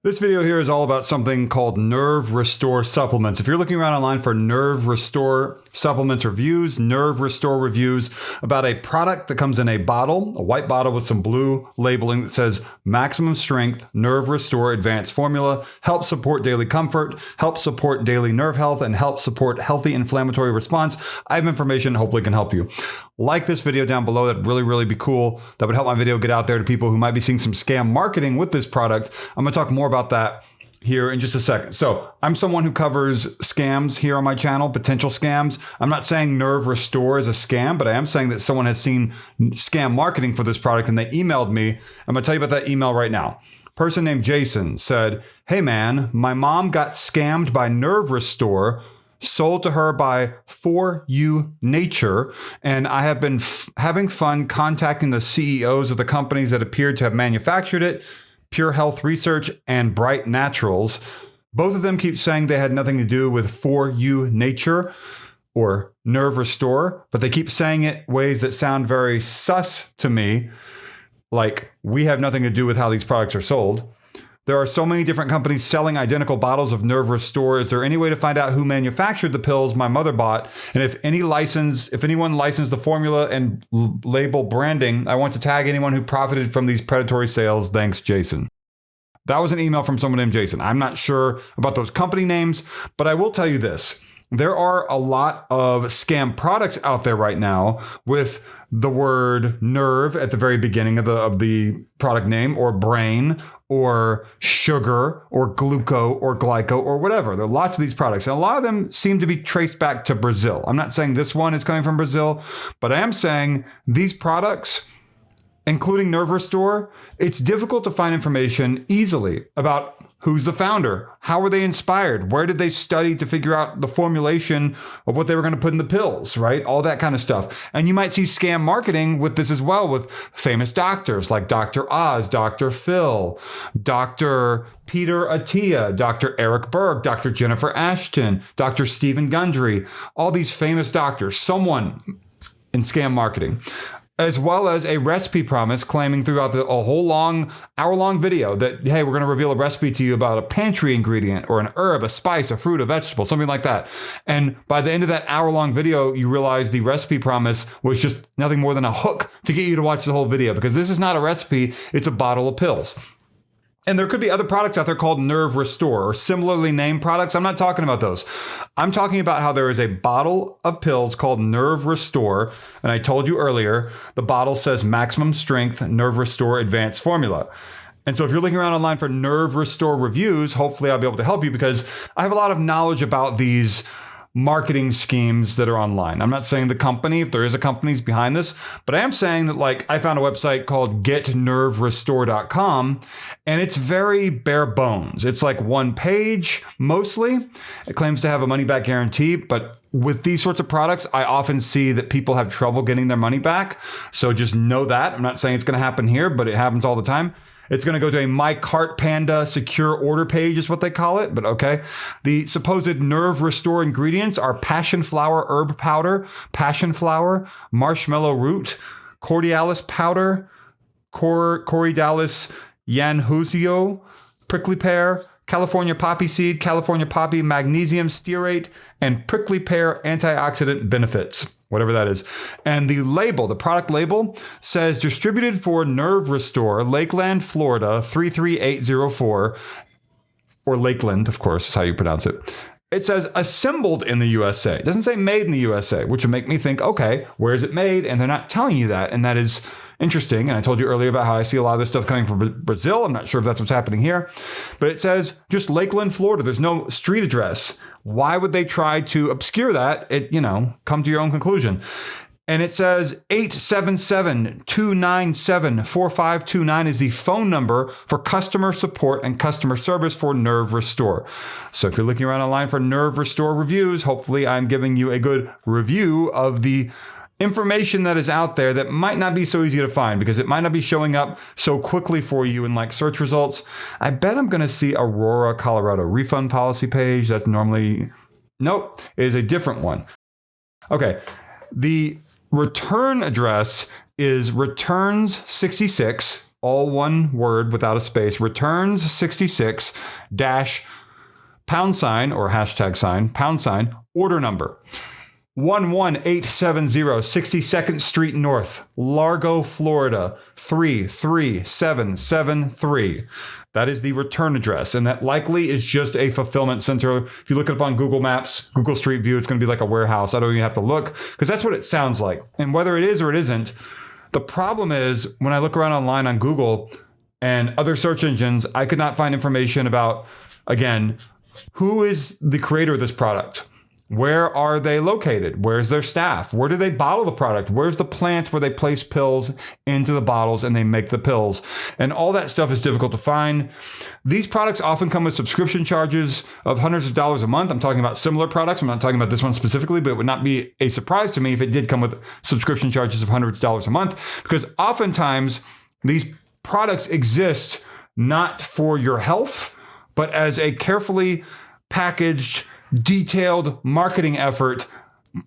This video here is all about something called Nerve Restore supplements. If you're looking around online for Nerve Restore supplements reviews, Nerve Restore reviews about a product that comes in a bottle, a white bottle with some blue labeling that says maximum strength, Nerve Restore advanced formula, helps support daily comfort, helps support daily nerve health, and helps support healthy inflammatory response, I have information hopefully can help you. Like this video down below. That'd really be cool. That would help my video get out there to people who might be seeing some scam marketing with this product. I'm going to talk more about that here in just a second. So I'm someone who covers scams here on my channel, potential scams. I'm not saying Nerve Restore is a scam, but I am saying that someone has seen scam marketing for this product and they emailed me. I'm going to tell you about that email right now. Person named Jason said, "Hey man, my mom got scammed by Nerve Restore, sold to her by For You Nature, and I have been having fun contacting the CEOs of the companies that appeared to have manufactured it, Pure Health Research and Bright Naturals. Both of them keep saying they had nothing to do with For You Nature or Nerve Restore, but they keep saying it ways that sound very sus to me, like we have nothing to do with how these products are sold. There are so many different companies selling identical bottles of Nerve Restore. Is there any way to find out who manufactured the pills my mother bought? And if anyone licensed the formula and label branding, I want to tag anyone who profited from these predatory sales. Thanks, Jason." That was an email from someone named Jason. I'm not sure about those company names, but I will tell you this. There are a lot of scam products out there right now with the word nerve at the very beginning of the product name, or brain, or sugar, or gluco, or glyco, or whatever. There are lots of these products, and a lot of them seem to be traced back to Brazil. I'm not saying this one is coming from Brazil, but I am saying these products, including Nerve Restore, it's difficult to find information easily about who's the founder, how were they inspired, where did they study to figure out the formulation of what they were going to put in the pills, right? All that kind of stuff. And you might see scam marketing with this as well, with famous doctors like Dr. Oz, Dr. Phil, Dr. Peter Attia, Dr. Eric Berg, Dr. Jennifer Ashton, Dr. Stephen Gundry, all these famous doctors, someone in scam marketing, as well as a recipe promise claiming throughout a whole hour-long video that, hey, we're going to reveal a recipe to you about a pantry ingredient or an herb, a spice, a fruit, a vegetable, something like that. And by the end of that hour-long video, you realize the recipe promise was just nothing more than a hook to get you to watch the whole video, because this is not a recipe, it's a bottle of pills. And there could be other products out there called Nerve Restore or similarly named products. I'm not talking about those. I'm talking about how there is a bottle of pills called Nerve Restore. And I told you earlier, the bottle says maximum strength Nerve Restore advanced formula. And so if you're looking around online for Nerve Restore reviews, hopefully I'll be able to help you, because I have a lot of knowledge about these marketing schemes that are online. I'm not saying the company, if there is a company's behind this, but I am saying that, like, I found a website called getnerverestore.com, and it's very bare bones. It's like one page mostly. It claims to have a money back guarantee, but with these sorts of products, I often see that people have trouble getting their money back. So just know that. I'm not saying it's going to happen here, but it happens all the time. It's going to go to a My Cart Panda secure order page is what they call it, but okay. The supposed Nerve Restore ingredients are passion flower herb powder, passion flower, marshmallow root, cordialis powder, cordialis yanhusio, prickly pear, California poppy seed, California poppy, magnesium stearate, and prickly pear antioxidant benefits, whatever that is. And the label, the product label, says distributed for Nerve Restore, Lakeland, Florida, 33804, or Lakeland, of course, is how you pronounce it. It says assembled in the USA. It doesn't say made in the USA, which would make me think, okay, where is it made? And they're not telling you that. And that is interesting. And I told you earlier about how I see a lot of this stuff coming from Brazil. I'm not sure if that's what's happening here, but it says just Lakeland, Florida. There's no street address. Why would they try to obscure that? Come to your own conclusion. And it says 877-297-4529 is the phone number for customer support and customer service for Nerve Restore. So if you're looking around online for Nerve Restore reviews, hopefully I'm giving you a good review of the information that is out there that might not be so easy to find, because it might not be showing up so quickly for you in like search results. I bet I'm going to see Aurora, Colorado refund policy page. That's normally, nope, it is a different one. Okay. The return address is returns66, all one word without a space, returns 66 dash pound sign or hashtag sign, pound sign, order number 11870 62nd Street North, Largo, Florida, 33773. That is the return address, and that likely is just a fulfillment center. If you look it up on Google Maps, Google Street View, it's going to be like a warehouse. I don't even have to look because that's what it sounds like. And whether it is or it isn't, the problem is when I look around online on Google and other search engines, I could not find information about, again, who is the creator of this product? Where are they located? Where's their staff? Where do they bottle the product? Where's the plant where they place pills into the bottles and they make the pills? And all that stuff is difficult to find. These products often come with subscription charges of hundreds of dollars a month. I'm talking about similar products. I'm not talking about this one specifically, but it would not be a surprise to me if it did come with subscription charges of hundreds of dollars a month, because oftentimes these products exist not for your health, but as a carefully packaged, detailed marketing effort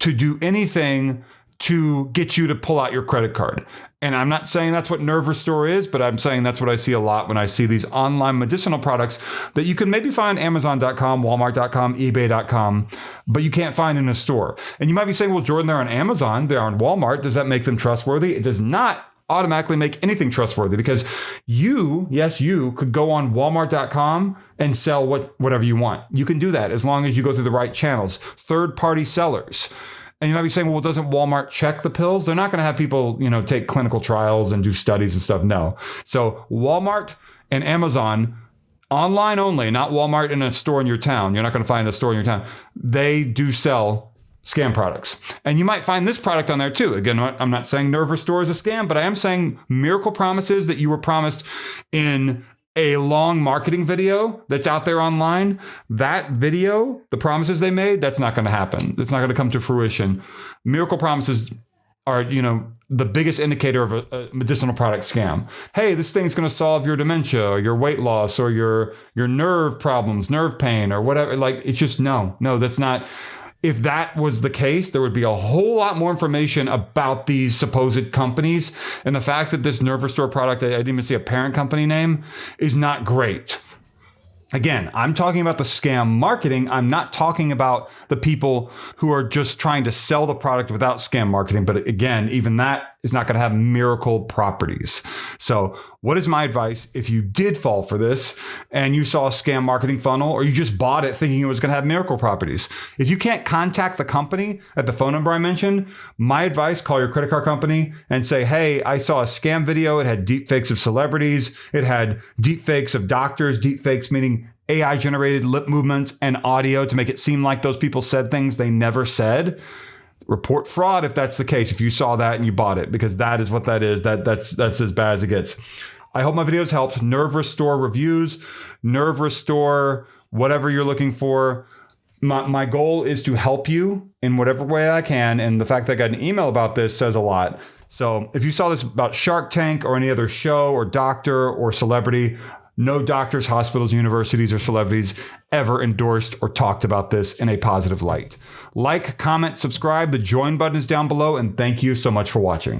to do anything to get you to pull out your credit card. And I'm not saying that's what Nerve Restore is, but I'm saying that's what I see a lot when I see these online medicinal products that you can maybe find Amazon.com, Walmart.com, eBay.com, but you can't find in a store. And you might be saying, well, Jordan, they're on Amazon, they're on Walmart. Does that make them trustworthy? It does not automatically make anything trustworthy, because you could go on Walmart.com and sell whatever you want. You can do that as long as you go through the right channels, third-party sellers. And you might be saying, well, doesn't Walmart check the pills? They're not going to have people, take clinical trials and do studies and stuff. No. So Walmart and Amazon, online only, not Walmart in a store in your town. You're not going to find a store in your town. They do sell scam products. And you might find this product on there too. Again, I'm not saying Nerve Restore is a scam, but I am saying miracle promises that you were promised in a long marketing video that's out there online. That video, the promises they made, that's not going to happen. It's not going to come to fruition. Miracle promises are, the biggest indicator of a medicinal product scam. Hey, this thing's going to solve your dementia or your weight loss or your nerve problems, nerve pain or whatever. Like, it's just no, that's not. If that was the case, there would be a whole lot more information about these supposed companies. And the fact that this Nerve Restore product, I didn't even see a parent company name, is not great. Again, I'm talking about the scam marketing. I'm not talking about the people who are just trying to sell the product without scam marketing. But again, even that is not going to have miracle properties. So what is my advice if you did fall for this and you saw a scam marketing funnel, or you just bought it thinking it was going to have miracle properties? If you can't contact the company at the phone number I mentioned, my advice, call your credit card company and say, hey, I saw a scam video. It had deep fakes of celebrities. It had deep fakes of doctors, deep fakes meaning AI generated lip movements and audio to make it seem like those people said things they never said. Report fraud if that's the case, if you saw that and you bought it, because that is what that is. That's as bad as it gets. I hope my videos helped. Nerve Restore reviews, Nerve Restore, whatever you're looking for. My goal is to help you in whatever way I can. And the fact that I got an email about this says a lot. So if you saw this about Shark Tank or any other show or doctor or celebrity, no doctors, hospitals, universities, or celebrities ever endorsed or talked about this in a positive light. Like, comment, subscribe. The join button is down below, and thank you so much for watching.